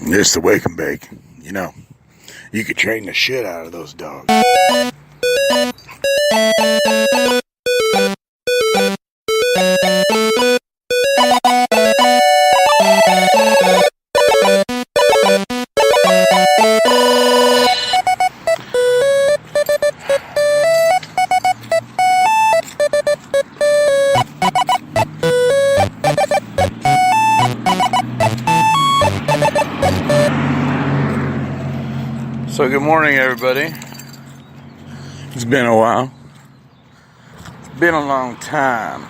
Just the wake and bake. You know, you could train the shit out of those dogs. So good morning, everybody. It's been a while. It's been a long time.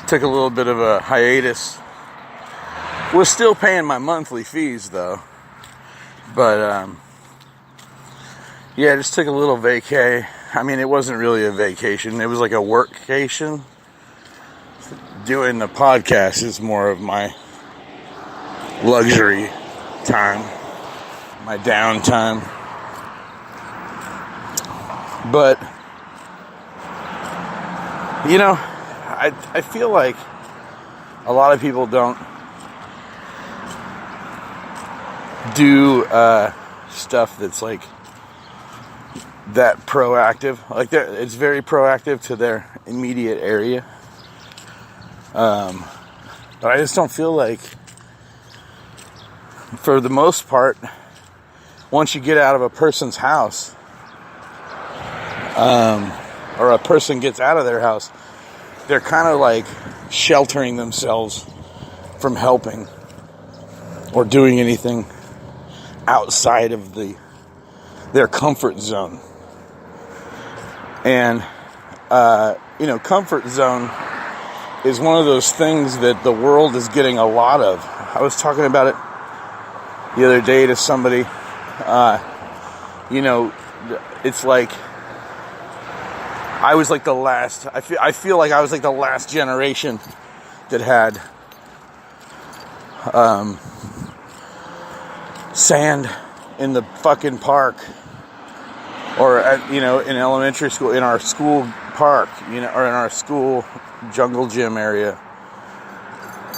Took a little bit of a hiatus. Was still paying my monthly fees though. But yeah, just took a little vacay. I mean, it wasn't really a vacation. It was like a workcation. Doing the podcast is more of my luxury time, my downtime. But you know, I feel like a lot of people don't do stuff that's like that proactive. Like it's very proactive to their immediate area. But I just don't feel like, for the most part, once you get out of a person's house, or a person gets out of their house, they're kind of like sheltering themselves from helping or doing anything outside of their comfort zone. And, comfort zone is one of those things that the world is getting a lot of. I was talking about it the other day to somebody. It's like I was like the last. I feel like I was like the last generation that had sand in the fucking park, or in elementary school, in our school park, or in our school jungle gym area.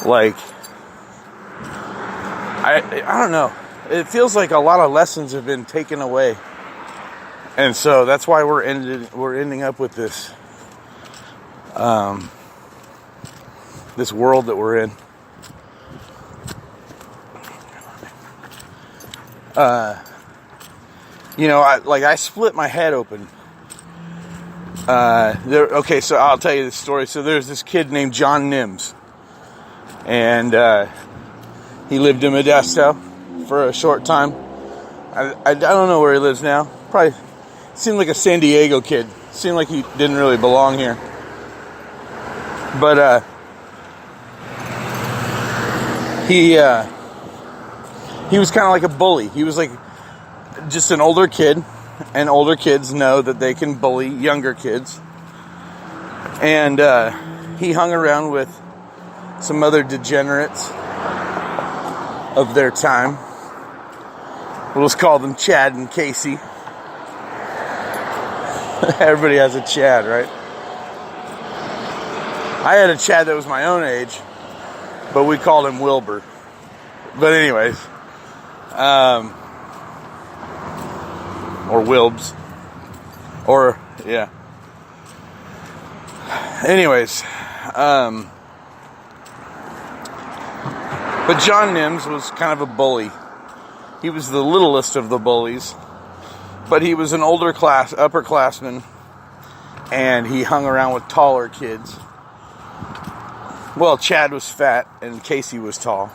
Like, I don't know. It feels like a lot of lessons have been taken away, and so that's why we're ending up with this this world that we're in. I split my head open. So I'll tell you the story. So there's this kid named John Nims, and he lived in Modesto for a short time. I don't know where he lives now. Probably seemed like a San Diego kid. Seemed like he didn't really belong here. But he was kind of like a bully. He was like just an older kid, and older kids know that they can bully younger kids. And he hung around with some other degenerates of their time. We'll just call them Chad and Casey. Everybody has a Chad, right? I had a Chad that was my own age, but we called him Wilbur. But anyways, or Wilbs, or yeah. Anyways, but John Nims was kind of a bully. He was the littlest of the bullies, but he was an upperclassman, and he hung around with taller kids. Well, Chad was fat, and Casey was tall.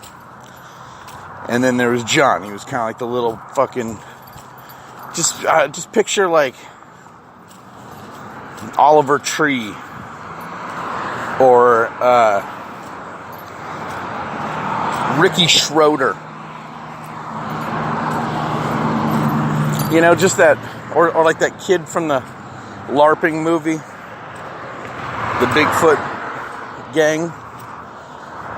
And then there was John. He was kind of like the little fucking... Just picture, like, Oliver Tree. Or, Ricky Schroeder. Just that... Or like that kid from the LARPing movie. The Bigfoot gang.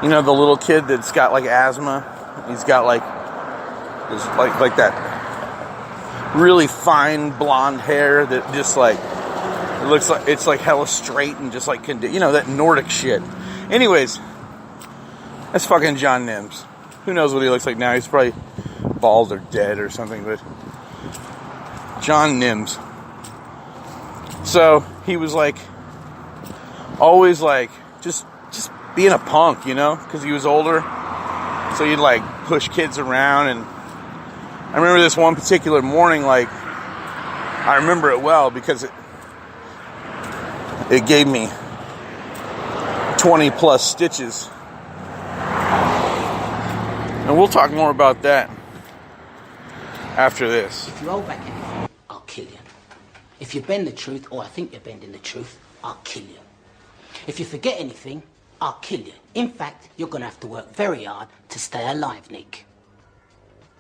The little kid that's got, like, asthma. He's got, like that really fine blonde hair that just, like, it looks like it's, like, hella straight and just, like, that Nordic shit. Anyways, That's fucking John Nims. Who knows what he looks like now? He's probably bald or dead or something, but John Nims. So he was like, always like, just being a punk, you know, because he was older. So he'd like push kids around, and I remember this one particular morning, like, I remember it well because it gave me 20 plus stitches. And we'll talk more about that after this. If you hold back anything, I'll kill you. If you bend the truth, or I think you're bending the truth, I'll kill you. If you forget anything, I'll kill you. In fact, you're going to have to work very hard to stay alive, Nick.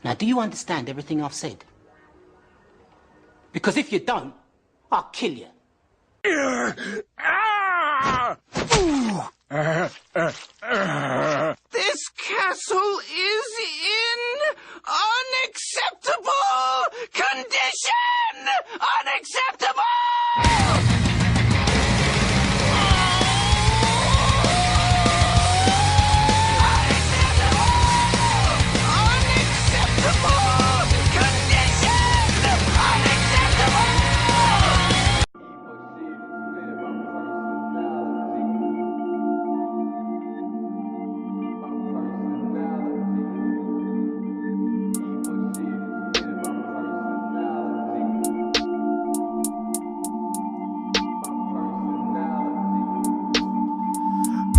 Now, do you understand everything I've said? Because if you don't, I'll kill you. This castle is in unacceptable condition! Unacceptable!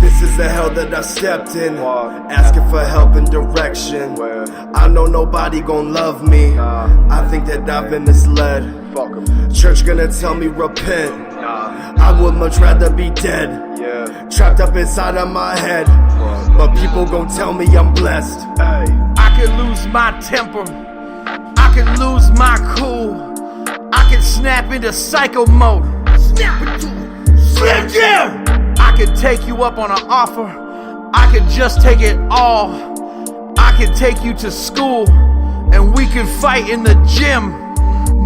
This is the hell that I stepped in, asking for help and direction. I know nobody gon' love me, I think that I've been misled. Church gonna tell me repent, I would much rather be dead. Trapped up inside of my head, but people gon' tell me I'm blessed. I could lose my temper, I could lose my cool, I could snap into psycho mode. Snap into Slim Jim! I could take you up on an offer, I could just take it all. I could take you to school, and we could fight in the gym.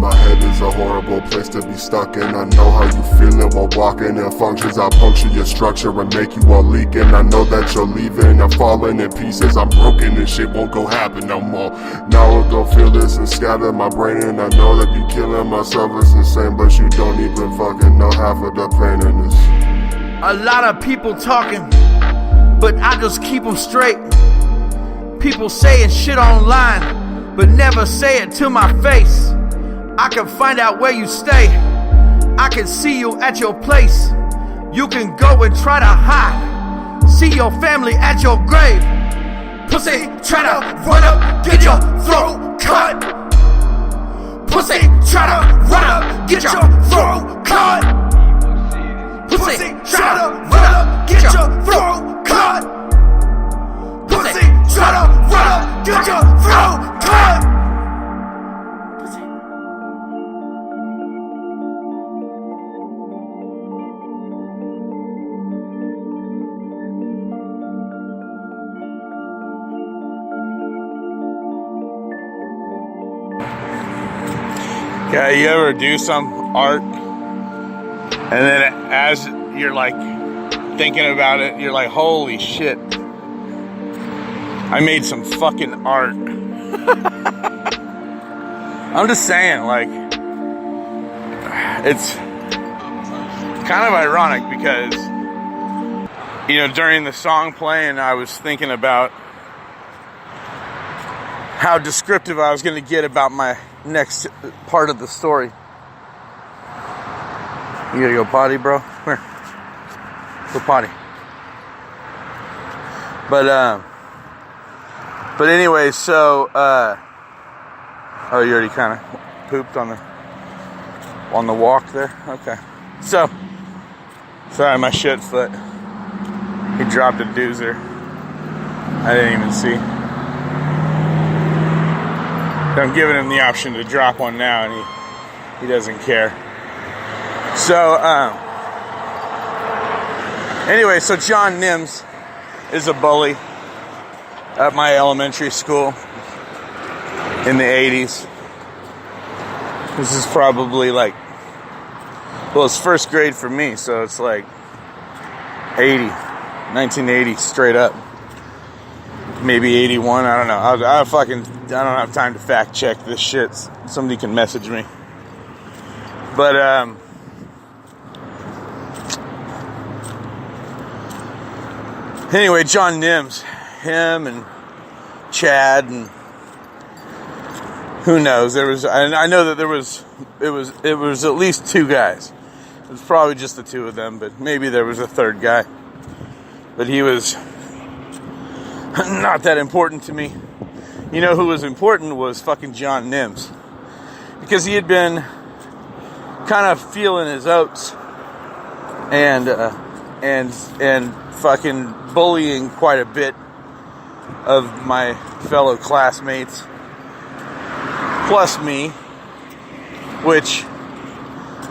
My head is a horrible place to be stuck in. I know how you feelin' while walking in functions. I puncture your structure and make you all leak. And I know that you're leaving and falling in pieces. I'm broken and shit won't go happen no more. Now I go feel this and scatter my brain. And I know that you killing myself is insane, but you don't even fucking know half of the pain in this. A lot of people talking, but I just keep them straight. People saying shit online, but never say it to my face. I can find out where you stay, I can see you at your place. You can go and try to hide, see your family at your grave. Pussy, try to run up, get your throat cut. Pussy, try to run up, get your throat cut. Pussy, try to run up, get your throat cut. Pussy, try to run up, get your throat cut. Yeah, you ever do some art, and then as you're like thinking about it, you're like, holy shit, I made some fucking art. I'm just saying, like, it's kind of ironic because, you know, during the song playing, I was thinking about how descriptive I was going to get about my next part of the story. You gotta go potty, bro? Come here. Go potty. But anyway, so, oh, you already kind of pooped on the walk there? Okay. So, sorry, my shit foot. He dropped a doozer. I didn't even see. I'm giving him the option to drop one now, and he doesn't care. So, anyway, so John Nims is a bully at my elementary school in the 80s. This is probably like, well, it's first grade for me, so it's like 1980 straight up. maybe 81. I don't know. I don't have time to fact check this shit. Somebody can message me. But anyway, John Nims, him and Chad and who knows? I know that it was at least two guys. It was probably just the two of them, but maybe there was a third guy. But he was not that important to me. You know who was important was fucking John Nims. Because he had been kind of feeling his oats and fucking bullying quite a bit of my fellow classmates, plus me, which,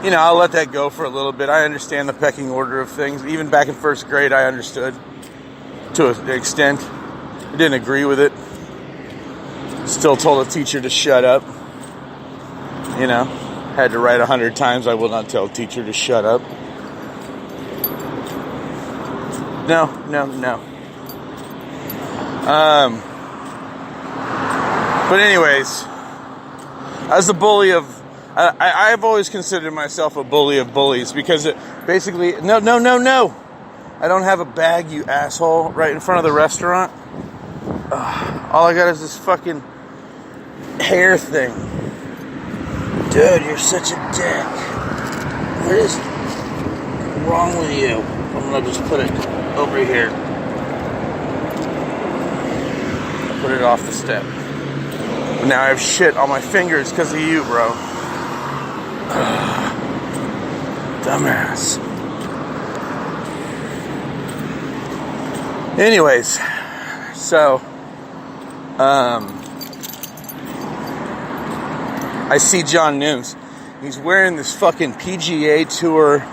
you know, I'll let that go for a little bit. I understand the pecking order of things. Even back in first grade, I understood to an extent. I didn't agree with it. Still told a teacher to shut up. You know, had to write 100 times, I will not tell a teacher to shut up. No. But anyways, as a bully of, I've always considered myself a bully of bullies because it basically, no. I don't have a bag, you asshole, right in front of the restaurant. All I got is this fucking hair thing. Dude, you're such a dick. What is wrong with you? I'm gonna just put it over here. Put it off the step. But now I have shit on my fingers because of you, bro. Dumbass. Anyways, so I see John Nims. He's wearing this fucking PGA Tour,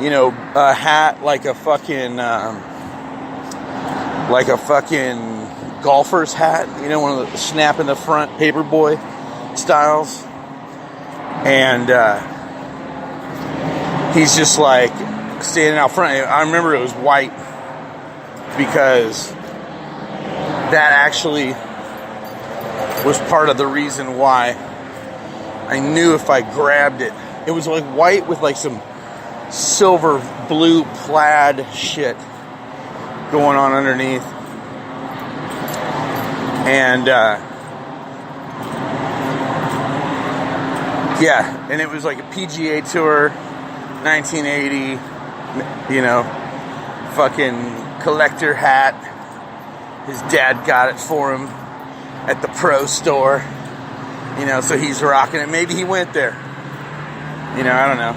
you know, hat like a fucking golfer's hat. You know, one of the snap in the front paperboy styles. And he's just like standing out front. I remember it was white because that actually was part of the reason why I knew if I grabbed it. It was like white with like some silver blue plaid shit going on underneath. And yeah, and it was like a PGA Tour 1980, you know, fucking collector hat. His dad got it for him at the pro store. You know, so he's rocking it. Maybe he went there. You know, I don't know.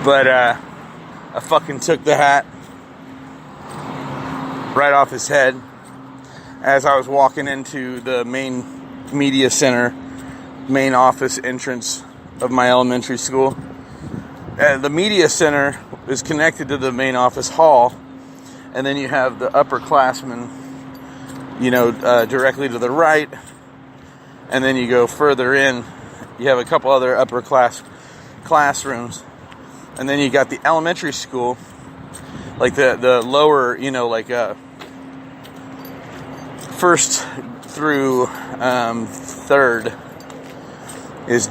But I fucking took the hat right off his head as I was walking into the main media center, main office entrance of my elementary school. The media center is connected to the main office hall, and then you have the upperclassmen, you know, directly to the right. And then you go further in, you have a couple other upper class classrooms. And then you got the elementary school, like the lower, you know, like first through third is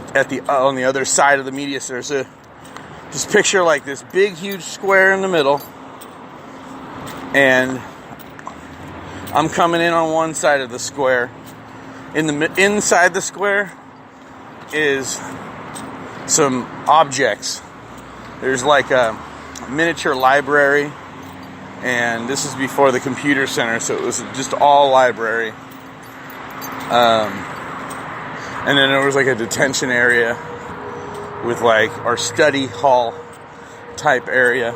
on the other side of the media center. So just picture like this big, huge square in the middle. And I'm coming in on one side of the square. Inside the square is some objects. There's like a miniature library, and this is before the computer center, so it was just all library. And then there was like a detention area with like our study hall type area.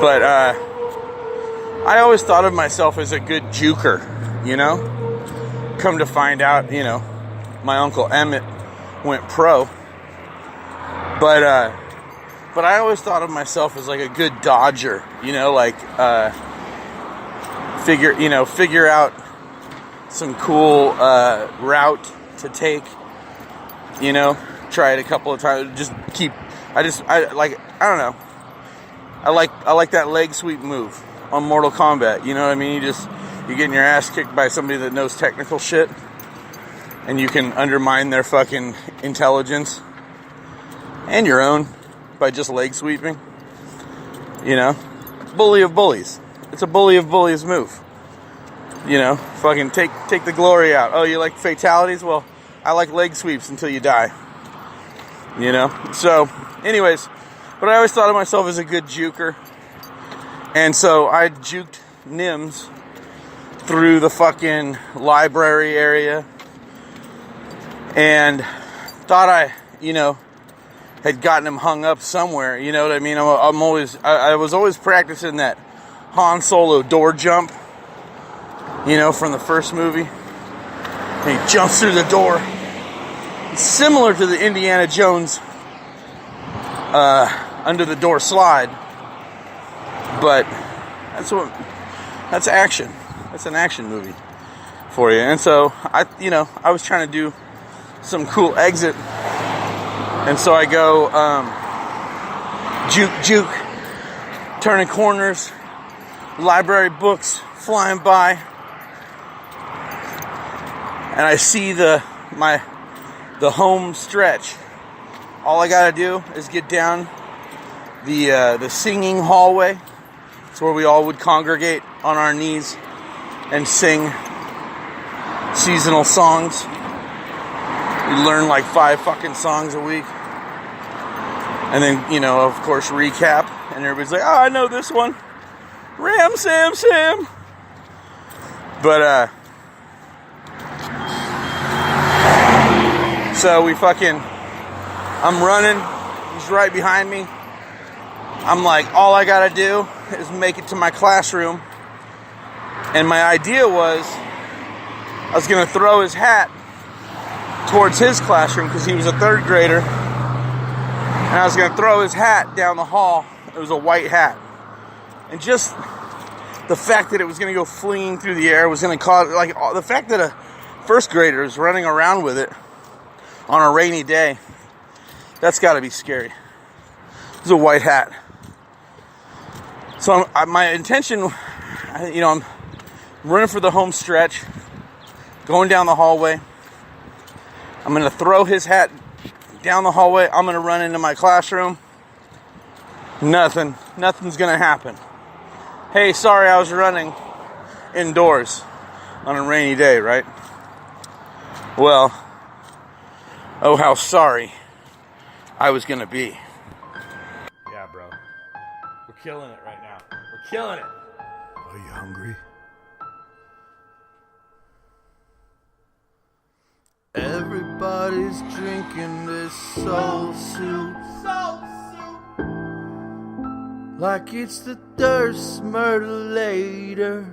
But I always thought of myself as a good juker, you know? Come to find out, you know, my Uncle Emmett went pro. But I always thought of myself as like a good dodger, you know, like figure out some cool route to take, you know, try it a couple of times, I like that leg sweep move. on Mortal Kombat. You know what I mean? You're getting your ass kicked by somebody that knows technical shit, and you can undermine their fucking intelligence and your own by just leg sweeping. You know? Bully of bullies. It's a bully of bullies move. You know? Fucking take the glory out. Oh, you like fatalities? Well, I like leg sweeps until you die. You know? So, anyways, but I always thought of myself as a good juker. And so I juked Nims through the fucking library area. And thought I, you know, had gotten him hung up somewhere. You know what I mean? I was always practicing that Han Solo door jump. You know, from the first movie. And he jumps through the door. It's similar to the Indiana Jones under the door slide. But that's action. That's an action movie for you. And so I was trying to do some cool exit. And so I go juke, turning corners, library books flying by. And I see the home stretch. All I gotta do is get down the singing hallway. It's where we all would congregate on our knees and sing seasonal songs. We learn like 5 fucking songs a week. And then, you know, of course, recap. And everybody's like, oh, I know this one. Ram, Sam, Sam. But, so I'm running. He's right behind me. I'm like, all I gotta do is make it to my classroom. And my idea was, I was gonna throw his hat towards his classroom because he was a 3rd grader. And I was gonna throw his hat down the hall. It was a white hat. And just the fact that it was gonna go flinging through the air was gonna cause, like, the fact that a 1st grader is running around with it on a rainy day, that's gotta be scary. It's a white hat. So my intention, you know, I'm running for the home stretch, going down the hallway. I'm going to throw his hat down the hallway. I'm going to run into my classroom. Nothing's going to happen. Hey, sorry, I was running indoors on a rainy day, right? Well, oh, how sorry I was going to be. Yeah, bro. We're killing it right now. We're killing it. Are you hungry? Everybody's drinking this soul soup. Like it's the thirst murder later.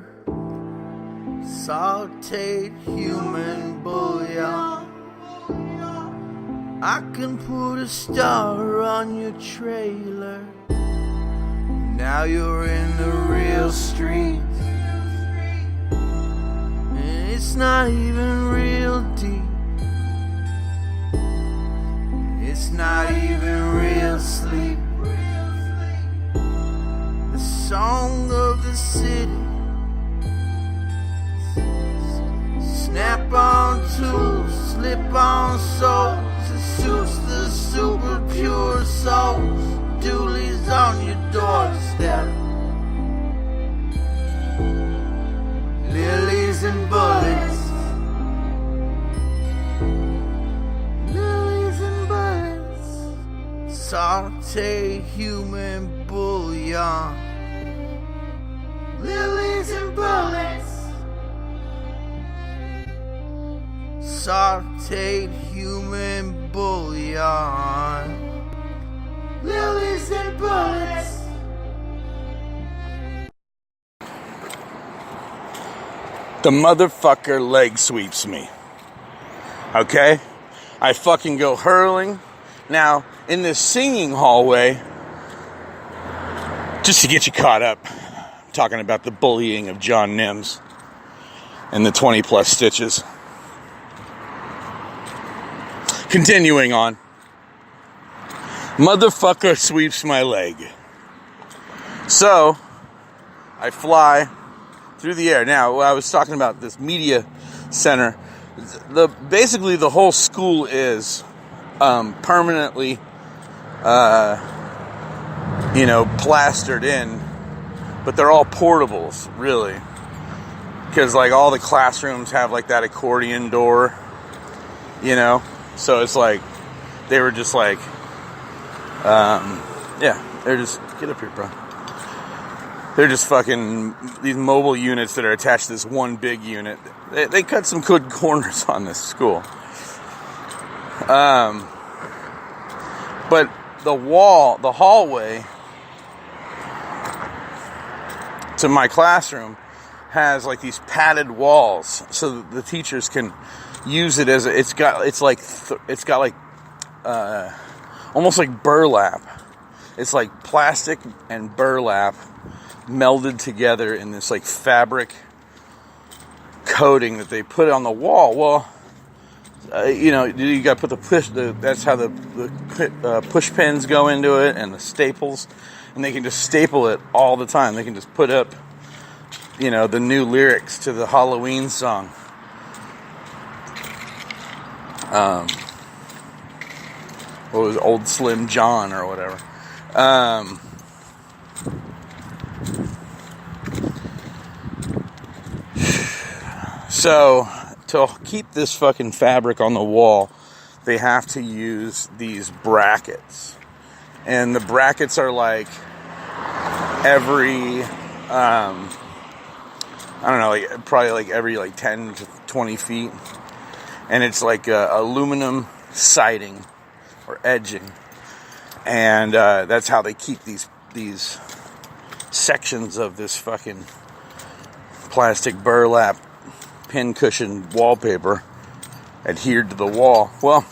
Sauteed human bouillon. I can put a star on your trailer. Now you're in the real street. And it's not even real deep. It's not even real sleep. The song of the city. Snap on tools, slip on souls. It suits the super pure souls. Doolies on your doorstep. Lilies and bullets. Lilies and bullets. Saute human bouillon. Lilies and bullets. Sauteed human bouillon. Lilies and bullets. The motherfucker leg sweeps me. Okay? I fucking go hurling. Now, in this singing hallway, just to get you caught up, I'm talking about the bullying of John Nims and the 20 plus stitches. Continuing on. Motherfucker sweeps my leg. So, I fly through the air. Now, I was talking about this media center. Basically, the whole school is permanently, plastered in, but they're all portables, really. Because, like, all the classrooms have, like, that accordion door, So it's like, they were just like, they're just, get up here, bro. They're just fucking, these mobile units that are attached to this one big unit. They cut some good corners on this school. But the hallway to my classroom has like these padded walls so that the teachers can use it as it's got almost like burlap. It's like plastic and burlap melded together in this like fabric coating that they put on the wall. Well, you got to put that's how the push pins go into it and the staples, and they can just staple it all the time. They can just put up, the new lyrics to the Halloween song. What was it, Old Slim John or whatever. So, to keep this fucking fabric on the wall, they have to use these brackets. And the brackets are like every, probably like every 10 to 20 feet. And it's like aluminum siding or edging. And that's how they keep these sections of this fucking plastic burlap pincushion wallpaper adhered to the wall. Well,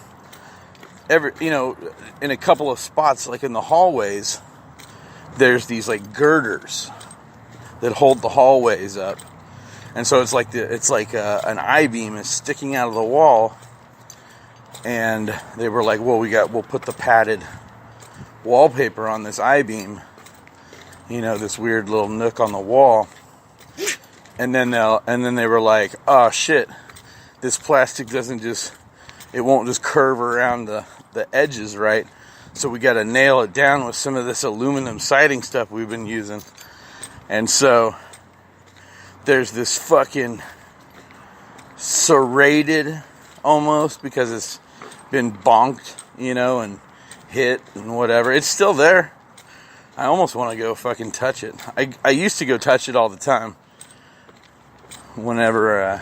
in a couple of spots, like in the hallways, there's these like girders that hold the hallways up, and so it's like an I-beam is sticking out of the wall, and they were like, well, we'll put the padded wallpaper on this I-beam, this weird little nook on the wall. And then they were like, oh shit, this plastic it won't just curve around the edges, right? So we got to nail it down with some of this aluminum siding stuff we've been using. And so there's this fucking serrated almost, because it's been bonked, and hit and whatever. It's still there. I almost want to go fucking touch it. I used to go touch it all the time. Whenever,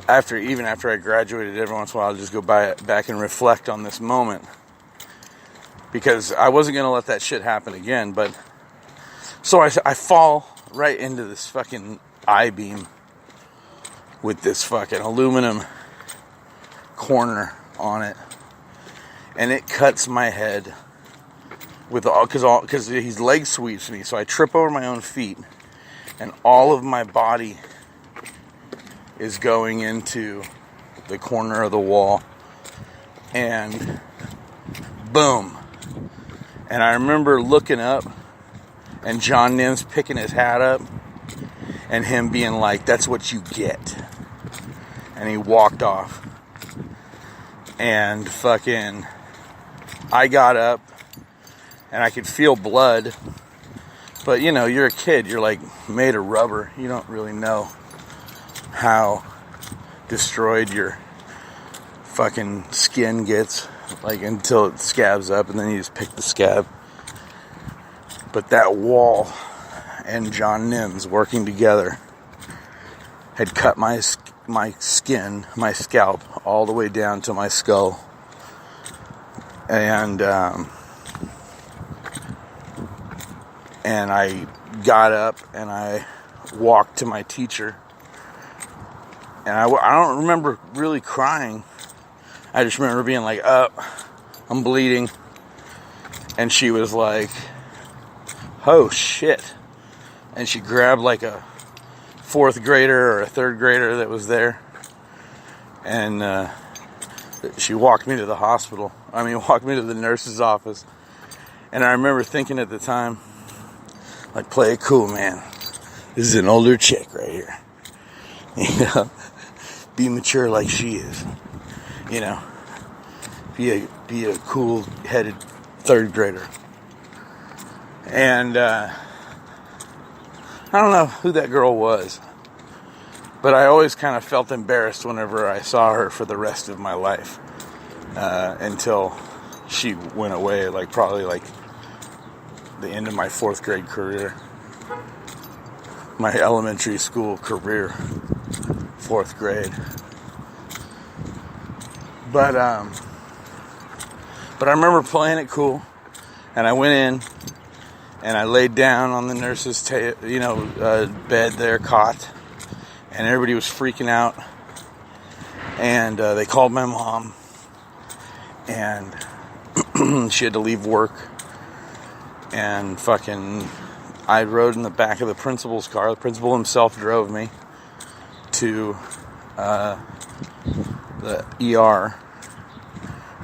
after I graduated, every once in a while I'd just go back and reflect on this moment, because I wasn't going to let that shit happen again. But so I fall right into this fucking I-beam with this fucking aluminum corner on it, and it cuts my head because his leg sweeps me, so I trip over my own feet. And all of my body is going into the corner of the wall. And boom. And I remember looking up and John Nims picking his hat up and him being like, that's what you get. And he walked off. And fucking, I got up and I could feel blood. But, you're a kid. You're, like, made of rubber. You don't really know how destroyed your fucking skin gets, like, until it scabs up, and then you just pick the scab. But that wall and John Nims working together had cut my skin, my scalp, all the way down to my skull. And I got up and I walked to my teacher. And I don't remember really crying. I just remember being like, I'm bleeding. And she was like, oh shit. And she grabbed like a 4th grader or a 3rd grader that was there. And she walked me to the hospital. Walked me to the nurse's office. And I remember thinking at the time, Like, play it cool, man. This is an older chick right here. You know, be mature like she is. You know, be a cool-headed third grader. And I don't know who that girl was, but I always kind of felt embarrassed whenever I saw her for the rest of my life, until she went away, like probably like the end of my 4th grade career, my elementary school career, 4th grade. But I remember playing it cool, and I went in, and I laid down on the nurse's bed there, cot, and everybody was freaking out, and they called my mom, and she had to leave work, and fucking, I rode in the back of the principal's car. The principal himself drove me to the ER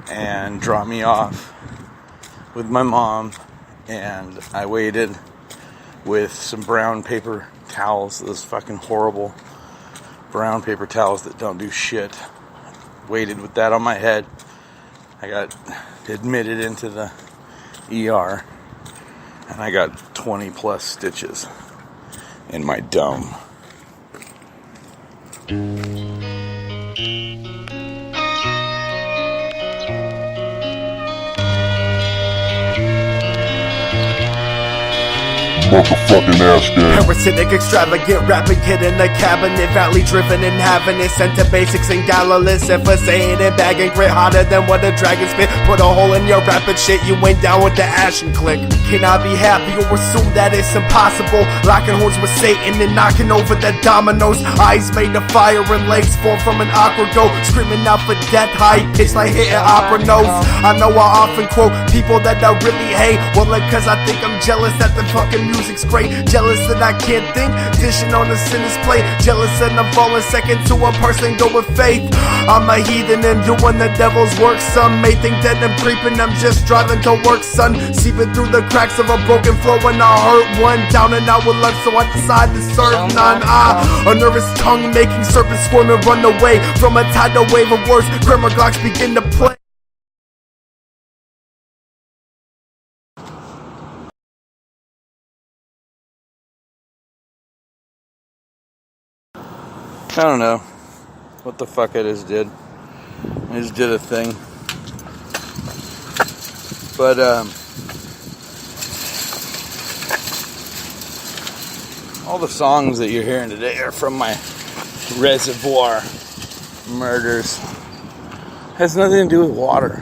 and dropped me off with my mom, and I waited with some brown paper towels, those fucking horrible brown paper towels that don't do shit. Waited with that on my head. I got admitted into the ER, and I got 20 plus stitches in my dome. Motherfucking ass game. Parasitic, extravagant, rapping kid in the cabinet, valley driven and having it, sent to basics and galloless, emphasizing and bagging grit harder than what a dragon spit. Put a hole in your rapid shit, you went down with the ashen click. Can I be happy or assume that it's impossible? Locking horns with Satan and knocking over the dominoes. Eyes made of fire and legs formed from an awkward go, screaming out for death, high pitch like hitting opera notes. I know I often quote people that I really hate, well, cause I think I'm jealous that the fucking music's great. Jealous that I can't think, dishing on the sinner's plate. Jealous that I'm falling second to a person go with faith. I'm a heathen and doing the devil's work. Some may think that I'm creeping, I'm just driving to work, son. Seeping through the cracks of a broken flow, and I hurt one down and out with lunch, so I decide to serve none. A nervous tongue making serpents squirm and run away from a tidal wave of words. Grammar Glocks begin to play. I don't know what the fuck I just did. I just did a thing. But, all the songs that you're hearing today are from my Reservoir Murders. It has nothing to do with water.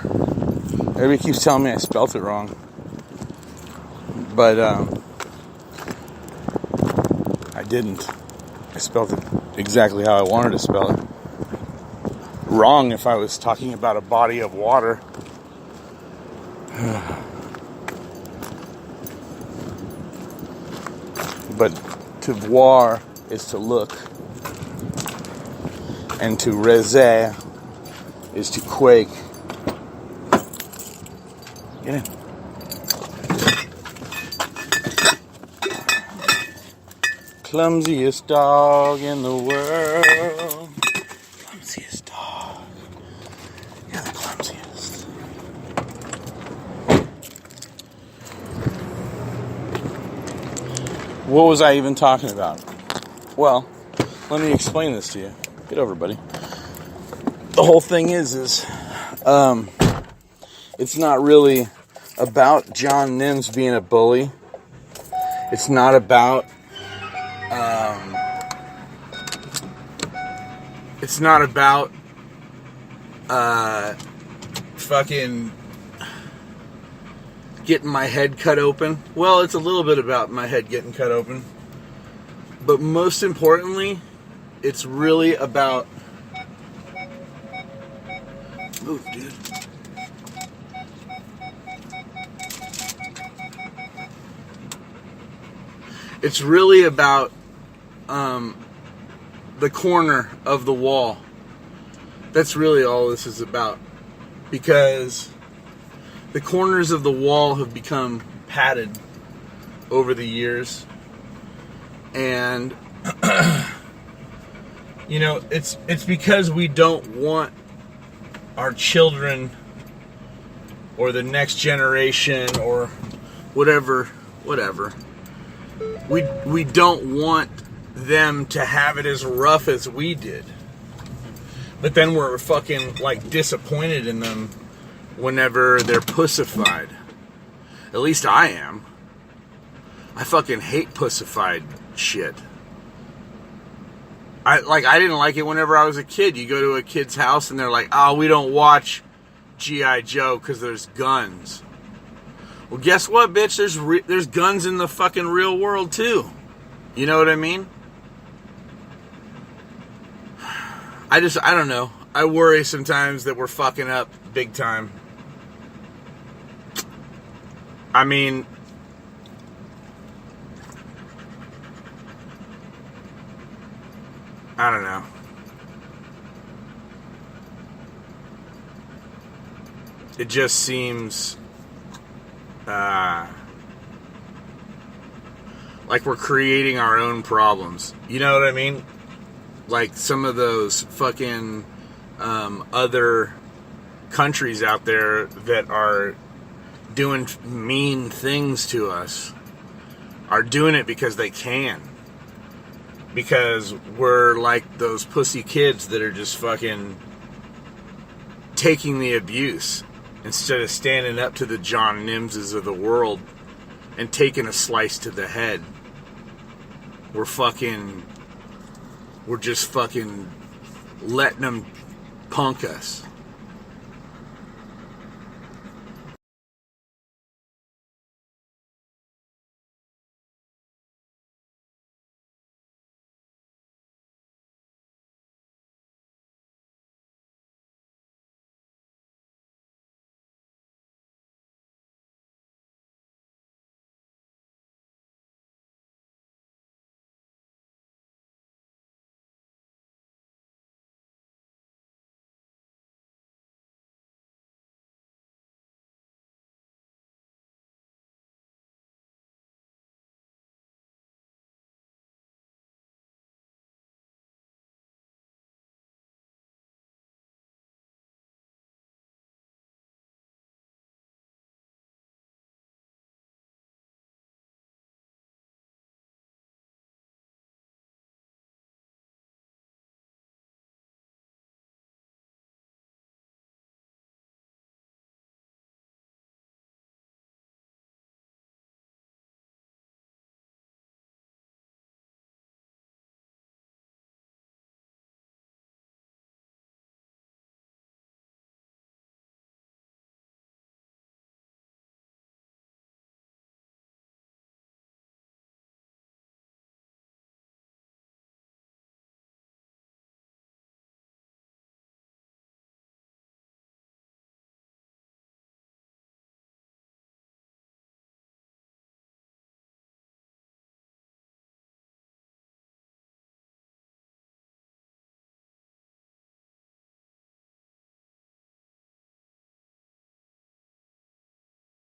Everybody keeps telling me I spelt it wrong. But, I didn't. I spelled it exactly how I wanted to spell it. Wrong if I was talking about a body of water. But to voir is to look, and to rêver is to quake. Get in. Clumsiest dog in the world. Clumsiest dog. You're the clumsiest. What was I even talking about? Well, let me explain this to you. Get over, buddy. The whole thing is it's not really about John Nims being a bully. It's not about it's not about fucking getting my head cut open. Well, it's a little bit about my head getting cut open. But most importantly, it's really about... Move, dude. It's really about the corner of the wall. That's really all this is about. Because the corners of the wall have become padded over the years. And, you know, it's because we don't want our children or the next generation or whatever. We don't want them to have it as rough as we did. But then we're fucking, like, disappointed in them whenever they're pussified. At least I am. I fucking hate pussified shit. I didn't like it whenever I was a kid. You go to a kid's house and they're like, oh, we don't watch G.I. Joe because there's guns. Well, guess what, bitch? There's guns in the fucking real world, too. You know what I mean? I don't know. I worry sometimes that we're fucking up big time. I mean, I don't know. It just seems like we're creating our own problems. You know what I mean? Like some of those fucking other countries out there that are doing mean things to us are doing it because they can. Because we're like those pussy kids that are just fucking taking the abuse instead of standing up to the John Nimses of the world and taking a slice to the head. We're just fucking letting them punk us.